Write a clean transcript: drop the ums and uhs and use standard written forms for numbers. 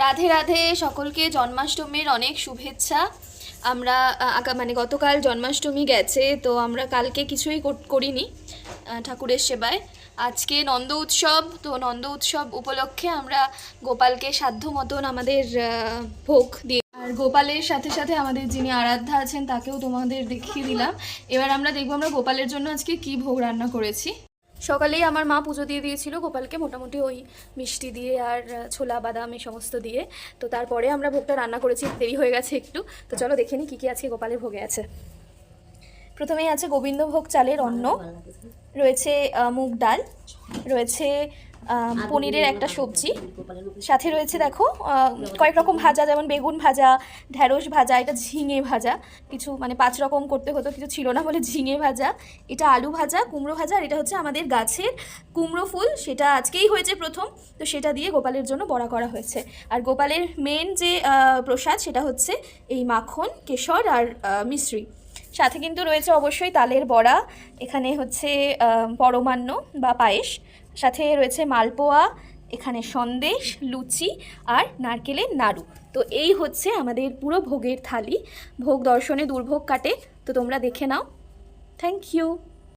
রাধে রাধে, সকলকে জন্মাষ্টমীর অনেক শুভেচ্ছা। আমরা মানে গতকাল জন্মাষ্টমী গেছে, তো আমরা কালকে কিছুই করিনি ঠাকুরের সেবায়। আজকে নন্দ উৎসব, তো নন্দ উৎসব উপলক্ষে আমরা গোপালকে সাধ্য মতন আমাদের ভোগ দিয়ে, আর গোপালের সাথে সাথে আমাদের যিনি আরাধ্যা আছেন তাকেও তোমাদের দেখিয়ে দিলাম। এবার আমরা দেখবো আমরা গোপালের জন্য আজকে কি ভোগ রান্না করেছি। সকালেই আমার মা পুজো দিয়ে দিয়েছিল গোপালকে, মোটামুটি ওই মিষ্টি দিয়ে আর ছোলা বাদাম এই সমস্ত দিয়ে। তো তারপরে আমরা ভোগটা রান্না করেছি, দেরি হয়ে গেছে একটু। তো চলো দেখে নিই কী কী আজকে গোপালের ভোগে আছে। প্রথমেই আছে গোবিন্দভোগ চালের অন্ন, রয়েছে মুগ ডাল, রয়েছে পনিরের একটা সবজি, সাথে রয়েছে দেখো কয়েক রকম ভাজা, যেমন বেগুন ভাজা, ঢ্যাঁড়স ভাজা, এটা ঝিঙে ভাজা, কিছু মানে 5 রকম করতে হতো, কিছু ছিল না বলে ঝিঙে ভাজা, এটা আলু ভাজা, কুমড়ো ভাজা, আর এটা হচ্ছে আমাদের গাছের কুমড়ো ফুল, সেটা আজকেই হয়েছে প্রথম, তো সেটা দিয়ে গোপালের জন্য বড়া করা হয়েছে। আর গোপালের মেন যে প্রসাদ সেটা হচ্ছে এই মাখন, কেশর আর মিশ্রি। সাথে কিন্তু রয়েছে অবশ্যই তালের বড়া, এখানে হচ্ছে পরমান্ন বা পায়েস, সাথে রয়েছে মালপোয়া, এখানে সন্দেশ, লুচি আর নারকেলের নাড়ু। তো এই হচ্ছে আমাদের পুরো ভোগের থালি। ভোগ দর্শনে দুর্ভোগ কাটে, তো তোমরা দেখে নাও। Thank you.